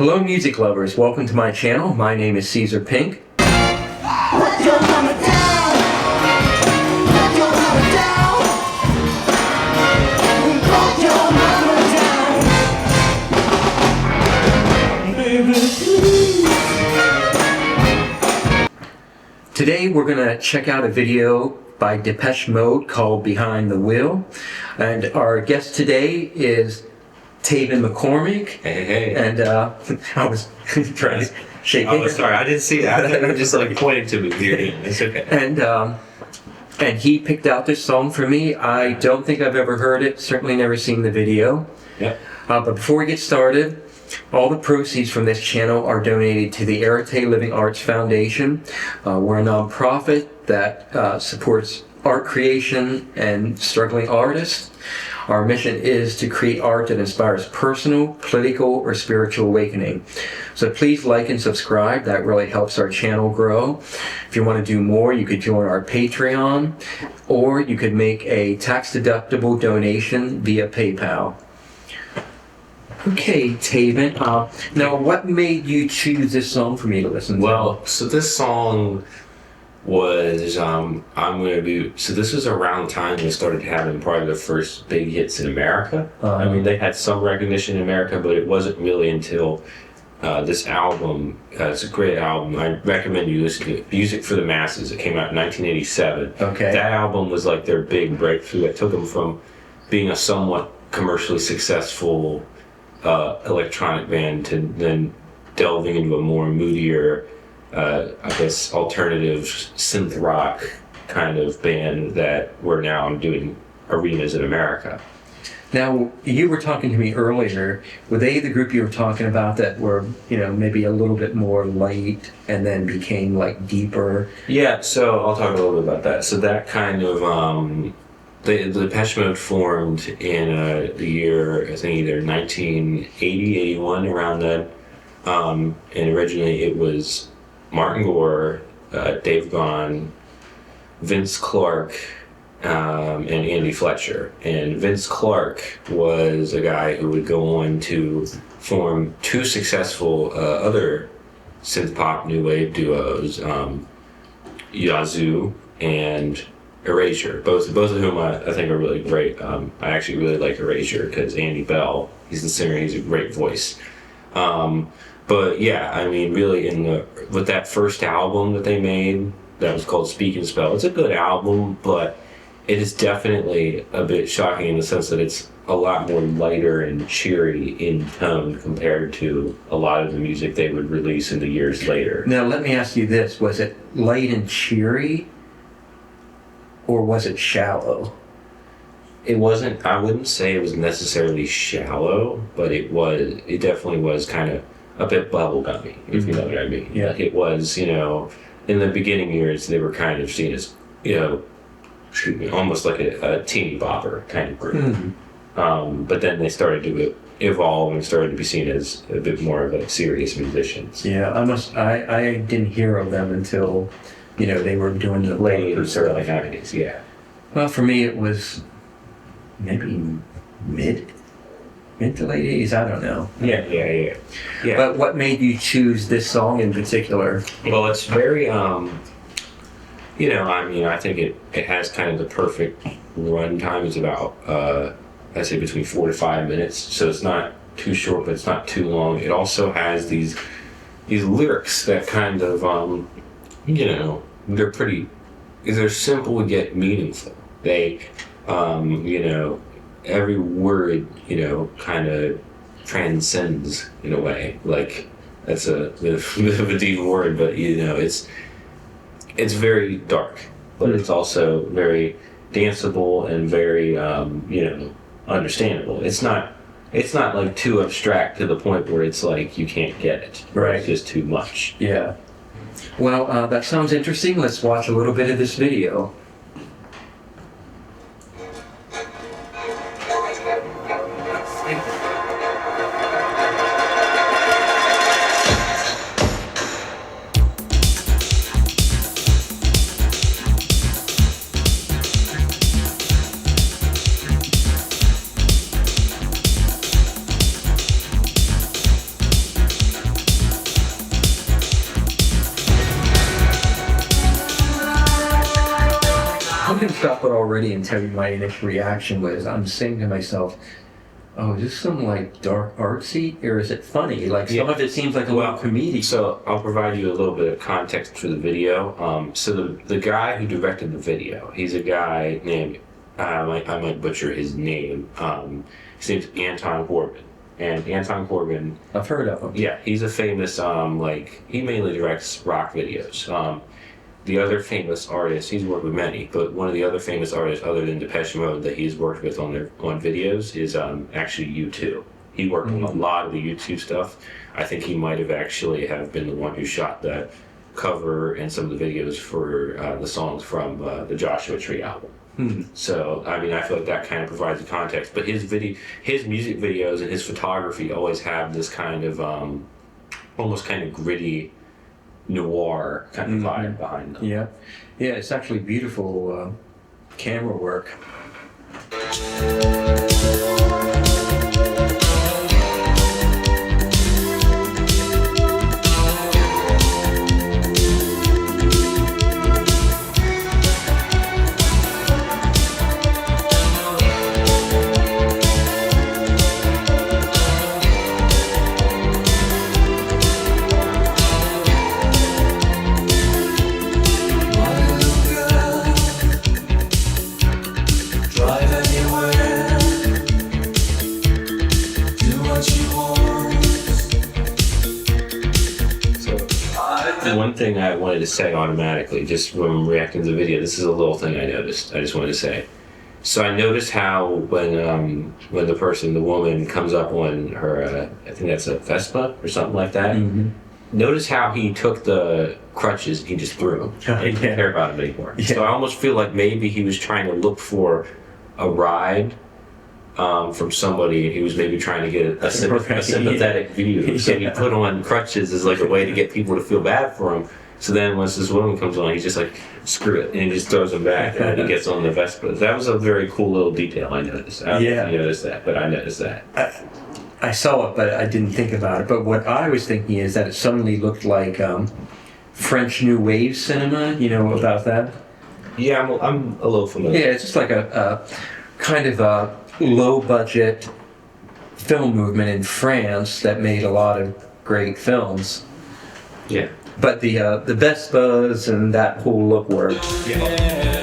Hello music lovers, welcome to my channel. My name is Caeser Pink. Let your mama down. Let your mama down. Let your mama down. Baby, please. Today we're going to check out a video by Depeche Mode called Behind the Wheel. And our guest today is Tabyn McCormick. Hey. And I was trying to shake Oh, it. sorry, I didn't see that. I thought you were just like pointing to me with your hand. It's okay. And he picked out this song for me. I don't think I've ever heard it, certainly never seen the video. Yep. But before we get started, all the proceeds from this channel are donated to the Arete Living Arts Foundation. We're a nonprofit that supports art creation and struggling artists. Our mission is to create art that inspires personal, political, or spiritual awakening. So please like and subscribe. That really helps our channel grow. If you want to do more, you could join our Patreon, or you could make a tax-deductible donation via PayPal. Okay, Tabyn. Now, what made you choose this song for me to listen to? Well, so this song was this was around the time they started having probably the first big hits in America. I mean, they had some recognition in America, but it wasn't really until this album. It's a great album. I recommend you listen to it. Music for the Masses. It came out in 1987. Okay. That album was like their big breakthrough. It took them from being a somewhat commercially successful electronic band to then delving into a more moodier, I guess, alternative synth rock kind of band that we're now doing arenas in America. Now, you were talking to me earlier. Were they the group you were talking about that were, maybe a little bit more light and then became like deeper? Yeah, so I'll talk a little bit about that. So that kind of, the Depeche Mode formed in the year, I think either 1980, 81, around then. And originally it was Martin Gore, Dave Gahan, Vince Clarke, and Andy Fletcher. And Vince Clarke was a guy who would go on to form two successful other synth pop new wave duos, Yazoo and Erasure. Both of whom I think are really great. I actually really like Erasure because Andy Bell, he's the singer, he's a great voice. But yeah, I mean, really, with that first album that they made, that was called Speak and Spell, it's a good album, but it is definitely a bit shocking in the sense that it's a lot more lighter and cheery in tone compared to a lot of the music they would release in the years later. Now, let me ask you this. Was it light and cheery, or was it shallow? It wasn't, I wouldn't say it was necessarily shallow, but it definitely was kind of a bit bubblegummy, if you know what I mean. Yeah. Like it was, in the beginning years, they were kind of seen as, almost like a teeny bopper kind of group. Mm-hmm. But then they started to evolve and started to be seen as a bit more of like serious musicians. Yeah, I didn't hear of them until, they were doing the Late stuff. early 90s, yeah. Well, for me, it was maybe mid to late 80s, I don't know. Yeah. But what made you choose this song in particular? Well, it's very, I think it has kind of the perfect run time. It's about, I'd say between 4 to 5 minutes. So it's not too short, but it's not too long. It also has these lyrics that kind of, they're simple yet meaningful. They, every word, kind of transcends in a way. Like, that's a bit of a deep word, but, it's very dark, but it's also very danceable and very, understandable. It's not like too abstract to the point where it's like you can't get it. Right. It's just too much. Yeah. Well, that sounds interesting. Let's watch a little bit of this video. couldn't stop it already and tell you my initial reaction was, I'm saying to myself, oh, is this some like dark artsy, or is it funny? Like some of it seems like a little comedic. So I'll provide you a little bit of context for the video. So the guy who directed the video, he's a guy named, I might butcher his name. His name's Anton Corbin. And Anton Corbin, I've heard of him. yeah, he's a famous, he mainly directs rock videos. The other famous artist, he's worked with many, but one of the other famous artists other than Depeche Mode that he's worked with on videos is actually U2. He worked on a lot of the U2 stuff. I think he might have actually have been the one who shot that cover and some of the videos for the songs from the Joshua Tree album. So, I mean, I feel like that kind of provides the context. But his music videos and his photography always have this kind of almost kind of gritty noir kind of vibe behind them. Yeah, yeah, it's actually beautiful camera work. One thing I wanted to say automatically, just from reacting to the video, this is a little thing I noticed. I just wanted to say. So I noticed how when the woman comes up on her, I think that's a Vespa or something like that. Notice how he took the crutches and he just threw them. He didn't care about them anymore. So I almost feel like maybe he was trying to look for a ride from somebody, and he was maybe trying to get a sympathetic view. So he put on crutches as like a way to get people to feel bad for him. So then once this woman comes on, he's just like, screw it, and he just throws them back, and then he gets on the Vespa. That was a very cool little detail I noticed. I don't know if you noticed that, but I noticed that. I saw it, but I didn't think about it. But what I was thinking is that it suddenly looked like French New Wave cinema. You know about that? Yeah, I'm a little familiar. Yeah, it's just like a kind of a low-budget film movement in France that made a lot of great films. Yeah. But the Vespas and that whole look worked. Yeah.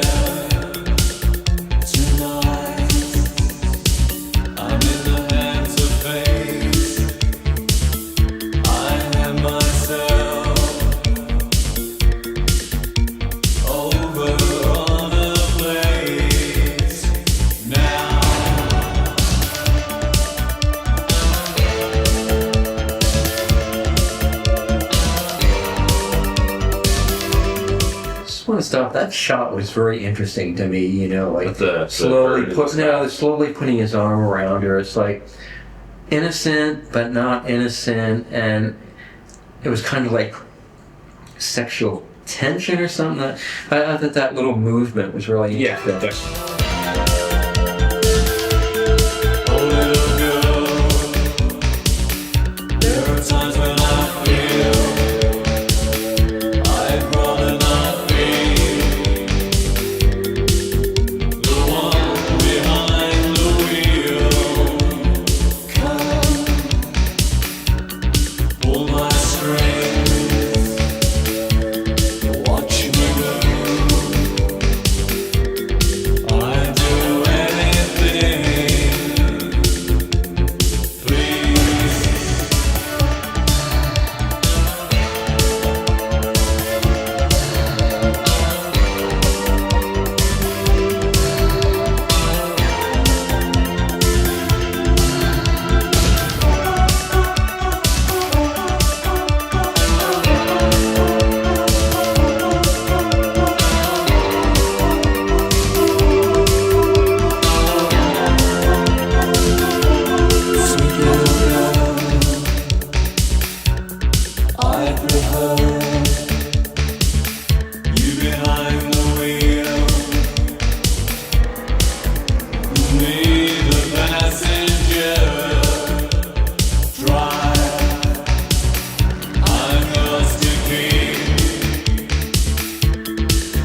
Stuff. That shot was very interesting to me, you know, like slowly putting his arm around her. It's like innocent but not innocent, and it was kind of like sexual tension or something. I thought that little movement was really interesting.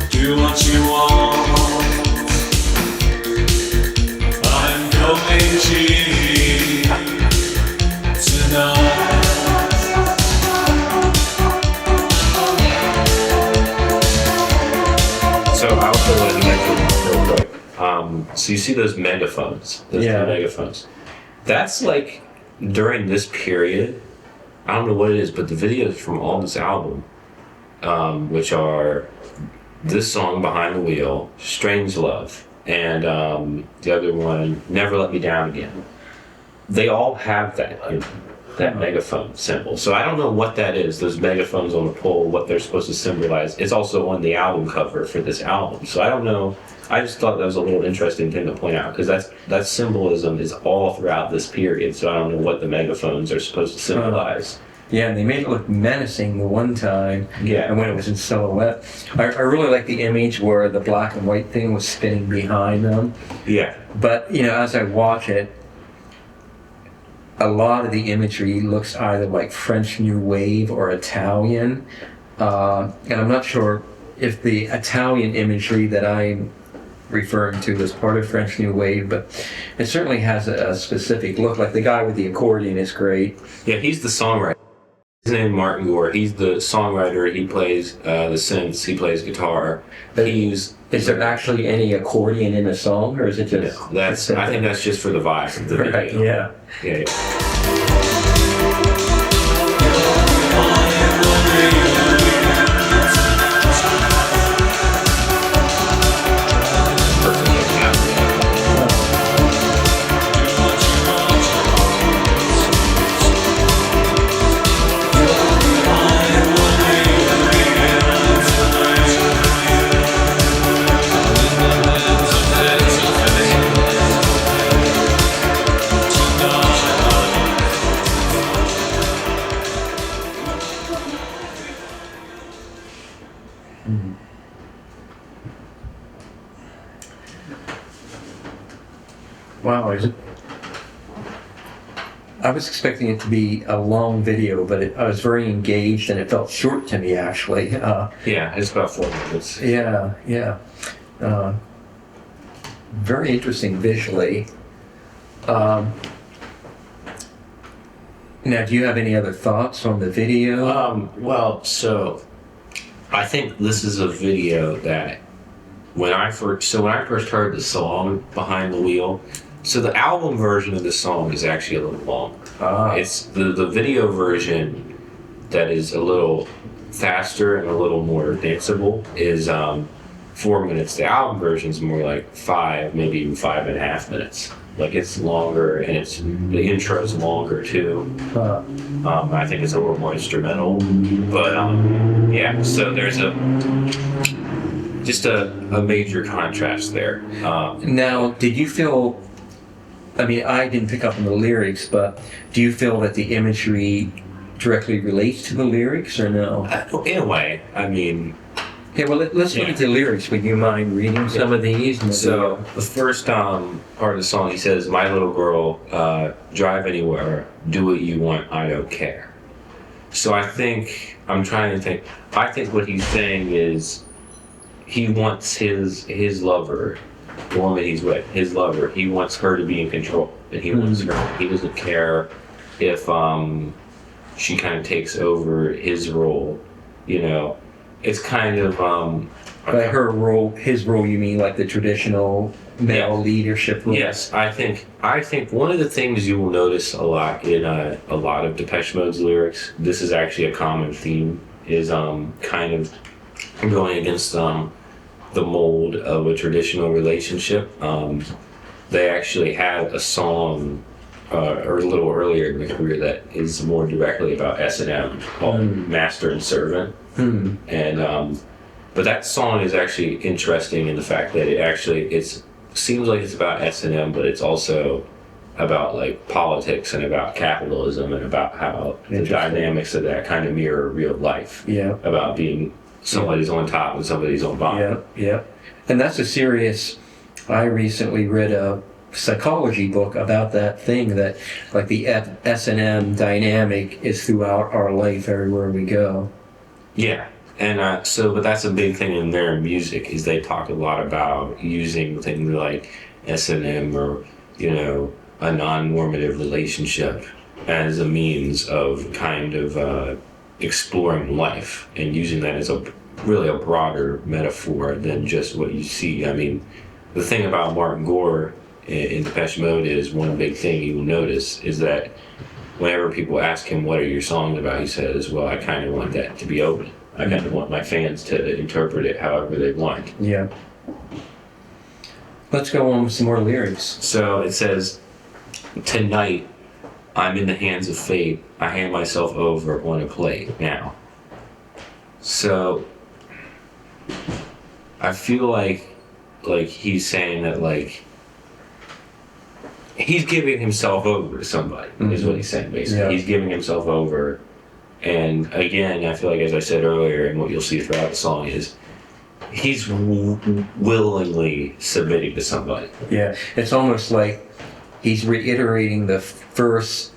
Do what you want. So I also wanted to mention real quick. So you see those megaphones, those Yeah. two megaphones. That's like during this period. I don't know what it is, but the videos from all this album, which are this song "Behind the Wheel," "Strange Love," and the other one, "Never Let Me Down Again." They all have that. That megaphone symbol. So I don't know what that is, those megaphones on the pole, what they're supposed to symbolize. It's also on the album cover for this album. So I don't know. I just thought that was a little interesting thing to point out because that symbolism is all throughout this period. So I don't know what the megaphones are supposed to symbolize. Yeah, and they made it look menacing the one time. Yeah. And when it was in silhouette. I really like the image where the black and white thing was spinning behind them. Yeah. But, as I watch it, a lot of the imagery looks either like French New Wave or Italian. And I'm not sure if the Italian imagery that I'm referring to is part of French New Wave, but it certainly has a specific look. Like the guy with the accordion is great. Yeah, he's the songwriter. His name is Martin Gore. He's the songwriter. He plays the synths. He plays guitar. Is there actually any accordion in the song, or is it just? I think that's just for the vibe of the video. Right, yeah. Yeah. Wow, I was expecting it to be a long video, but I was very engaged and it felt short to me actually. Yeah, it's about 4 minutes. Yeah. Very interesting visually. Now, do you have any other thoughts on the video? Well, so I think this is a video that when I first heard the song "Behind the Wheel," so the album version of the song is actually a little long. It's the video version that is a little faster and a little more danceable is 4 minutes. The album version is more like 5, maybe even 5.5 minutes. Like it's longer, and the intro is longer too. I think it's a little more instrumental, but yeah. So there's just a major contrast there. Now, did you feel? I mean, I didn't pick up on the lyrics, but do you feel that the imagery directly relates to the lyrics, or no? In a way, I mean. Okay, well, let's look at the lyrics. Would you mind reading some of these? So the first part of the song, he says, "My little girl, drive anywhere, do what you want, I don't care." So I think what he's saying is he wants his lover, the woman he's with, his lover, he wants her to be in control, and he wants her. He doesn't care if she kind of takes over his role, It's kind of by her role, his role, you mean like the traditional male leadership role? Yes, I think one of the things you will notice a lot in a lot of Depeche Mode's lyrics, this is actually a common theme, is kind of going against the mold of a traditional relationship. They actually had a song or a little earlier in the career that is more directly about S&M called Master and Servant. And but that song is actually interesting in the fact that it seems like it's about S&M, but it's also about like politics and about capitalism and about how the dynamics of that kind of mirror real life. Yeah. About being somebody's on top and somebody's on bottom. Yeah. And that's a serious. I recently read a psychology book about that thing, that like the S&M dynamic is throughout our life everywhere we go. Yeah, and but that's a big thing in their music, is they talk a lot about using things like S&M or a non-normative relationship as a means of kind of exploring life and using that as a really a broader metaphor than just what you see. I mean, the thing about Martin Gore in Depeche Mode is one big thing you will notice is that whenever people ask him, what are your songs about? He says, well, I kind of want that to be open. I kind of want my fans to interpret it however they want. Yeah. Let's go on with some more lyrics. So it says, tonight, I'm in the hands of fate. I hand myself over on a plate now. So I feel like he's saying that like he's giving himself over to somebody is what he's saying basically. Yeah. He's giving himself over, and again I feel like, as I said earlier, and what you'll see throughout the song is he's willingly submitting to somebody. Yeah, it's almost like he's reiterating the first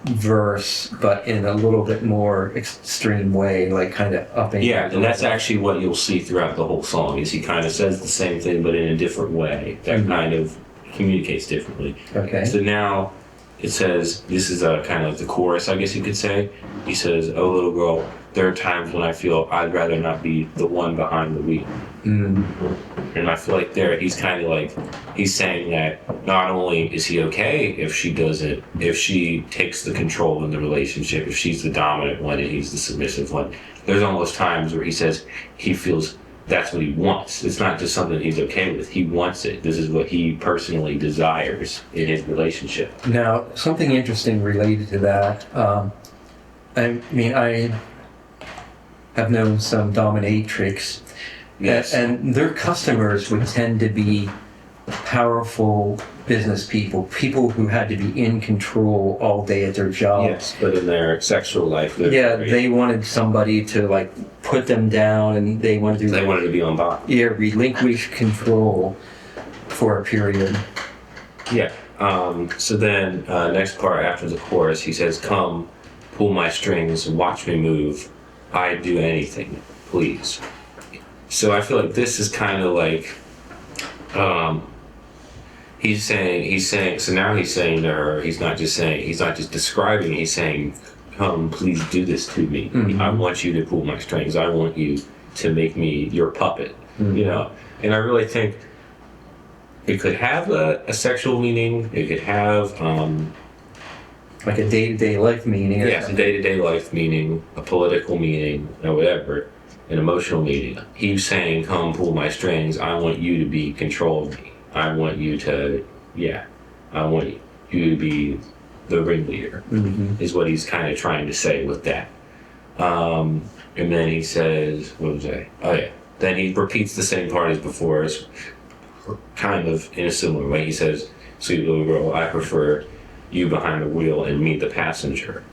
verse, but in a little bit more extreme way, like kind of upping. Yeah, and that's actually what you'll see throughout the whole song is he kind of says the same thing but in a different way that kind of communicates differently. Okay. So now it says, this is kind of like the chorus, I guess you could say. He says, oh little girl, there are times when I feel I'd rather not be the one behind the wheel. And I feel like there he's kind of like, he's saying that not only is he okay if she doesn't, if she takes the control in the relationship, if she's the dominant one and he's the submissive one, there's almost times where he says he feels that's what he wants. It's not just something he's okay with. He wants it. This is what he personally desires in his relationship. Now, something interesting related to that. I mean, I have known some dominatrix, Yes. and their customers would tend to be powerful business people who had to be in control all day at their job. Yes, but in their sexual life, Yeah, they wanted somebody to like put them down, and they wanted to wanted to be on top. relinquish control for a period. Yeah. So then, next part after the chorus, he says, "Come, pull my strings, watch me move. I'd do anything, please." So I feel like this is kind of like, he's saying. So now he's saying to her, he's not just describing. He's saying, "Come, please do this to me. I want you to pull my strings. I want you to make me your puppet." You know, and I really think it could have a sexual meaning. It could have Like a day-to-day life meaning. Or a day-to-day life meaning, a political meaning, or whatever, an emotional meaning. He's saying, "Come, pull my strings. I want you to be control of me. I want you to, I want you to be the ringleader," is what he's kind of trying to say with that. And then he says, what was I? Oh yeah. Then he repeats the same part as before, as kind of in a similar way. He says, "Sweet little girl, I prefer you behind the wheel and me the passenger."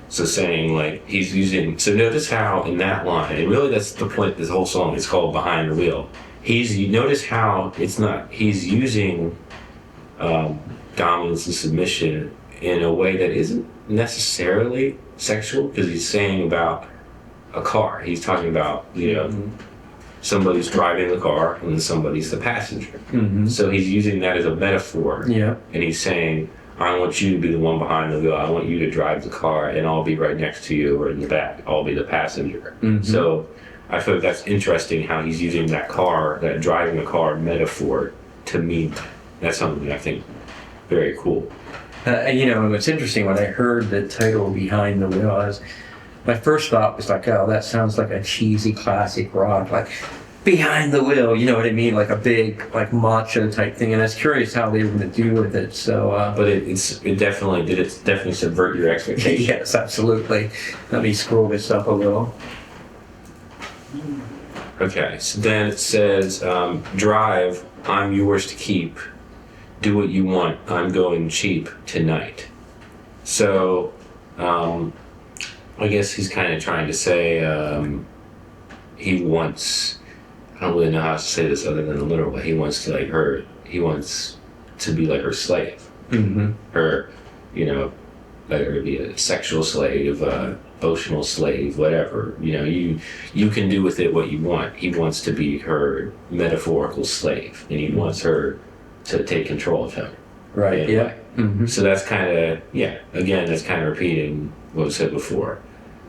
So saying like he's using, so notice how in that line, and really that's the point of this whole song, it's called Behind the Wheel. Notice how he's using dominance and submission in a way that isn't necessarily sexual, because he's saying about a car. He's talking about, somebody's driving the car and somebody's the passenger. So he's using that as a metaphor. Yeah. And he's saying, I want you to be the one behind the wheel. I want you to drive the car, and I'll be right next to you, or in the back. I'll be the passenger. So I feel like that's interesting how he's using that driving the car metaphor to mean that. That's something I think very cool. And it's interesting, when I heard the title Behind the Wheel, my first thought was like, oh, that sounds like a cheesy classic rock, like behind the wheel, you know what I mean? Like a big, like macho type thing. And I was curious how they were going to do with it. So, but it definitely subvert your expectations. Yes, absolutely. Let me scroll this up a little. Okay, so then it says, drive, I'm yours to keep. Do what you want, I'm going cheap tonight. So, I guess he's kind of trying to say he wants, I don't really know how to say this other than the literal way. He wants to he wants to be like her slave. Her, whether it be a sexual slave, emotional slave, whatever. You can do with it what you want. He wants to be her metaphorical slave, and he wants her to take control of him. Right. in a Yeah. way. Mm-hmm. So that's kind of, again, that's kind of repeating what was said before.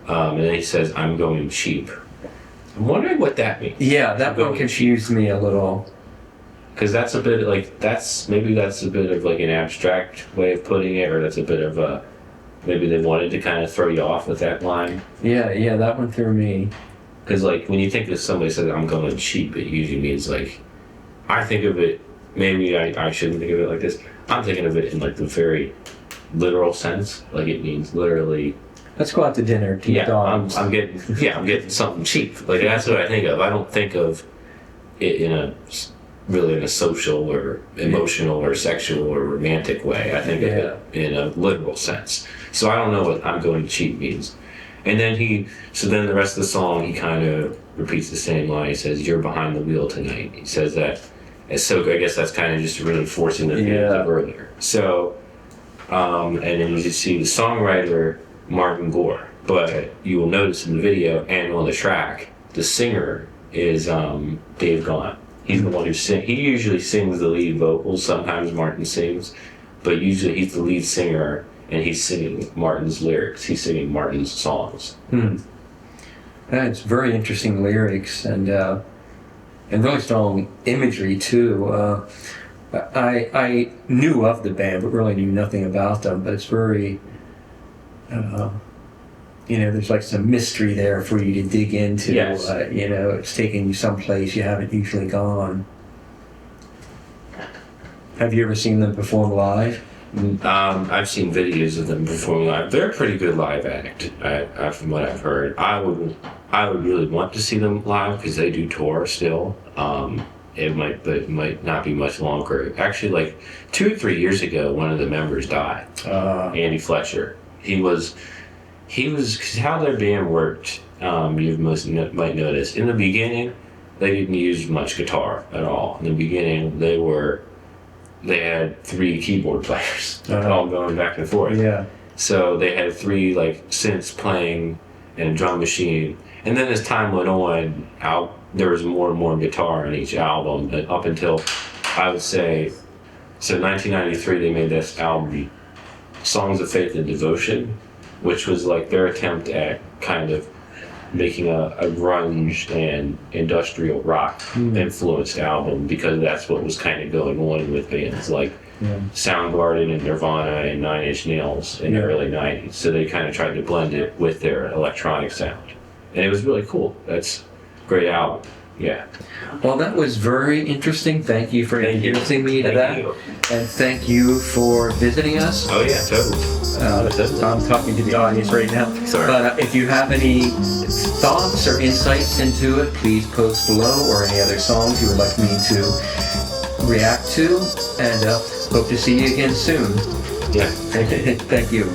And then he says, I'm going cheap. I'm wondering what that means. Yeah, that one Going confused me a little. Because that's a bit like, maybe that's a bit of like an abstract way of putting it, or that's a bit of a, maybe they wanted to kind of throw you off with that line. Yeah, that one threw me. Because like when you think of somebody says, I'm going cheap, it usually means like, I think of it, maybe I shouldn't think of it like this. I'm thinking of it in like the very literal sense. Like it means literally, Let's go out to dinner. Keep dogs. I'm getting something cheap. Like that's what I think of. I don't think of it in a social or emotional or sexual or romantic way. I think of it in a literal sense. So I don't know what I'm going cheap means. And then then the rest of the song, he kind of repeats the same line. He says, "You're behind the wheel tonight." He says that. And so I guess that's kind of just reinforcing the themes of earlier. So, and then you just see the songwriter, Martin Gore. But you will notice in the video and on the track, the singer is Dave Gaunt. He's the one who sings. He usually sings the lead vocals. Sometimes Martin sings. But usually he's the lead singer and he's singing Martin's lyrics. He's singing Martin's songs. It's very interesting lyrics and really strong imagery too. I knew of the band, but really knew nothing about them. But it's very, there's like some mystery there for you to dig into. Yes. It's taking you someplace you haven't usually gone. Have you ever seen them perform live? I've seen videos of them performing live. They're a pretty good live act, from what I've heard. I would really want to see them live because they do tour still. It might not be much longer. Actually, like 2 or 3 years ago, one of the members died. Andy Fletcher. He was cause how their band worked. You might notice in the beginning they didn't use much guitar at all. In the beginning, they had 3 keyboard players, all going back and forth. Yeah. So they had 3 like synths playing and a drum machine. And then as time went on, there was more and more guitar on each album. And up until, I would say, 1993, they made this album, Songs of Faith and Devotion, which was like their attempt at kind of making a grunge and industrial rock influenced album, because that's what was kind of going on with bands like Soundgarden and Nirvana and Nine Inch Nails in the early 90s. So they kind of tried to blend it with their electronic sound. And it was really cool. That's a great album. Yeah. Well, that was very interesting. Thank you for introducing me to that. You. And thank you for visiting us. Oh yeah, totally. I'm talking to the audience right now. Sorry. But if you have any thoughts or insights into it, please post below, or any other songs you would like me to react to. And hope to see you again soon. Yeah. Thank you.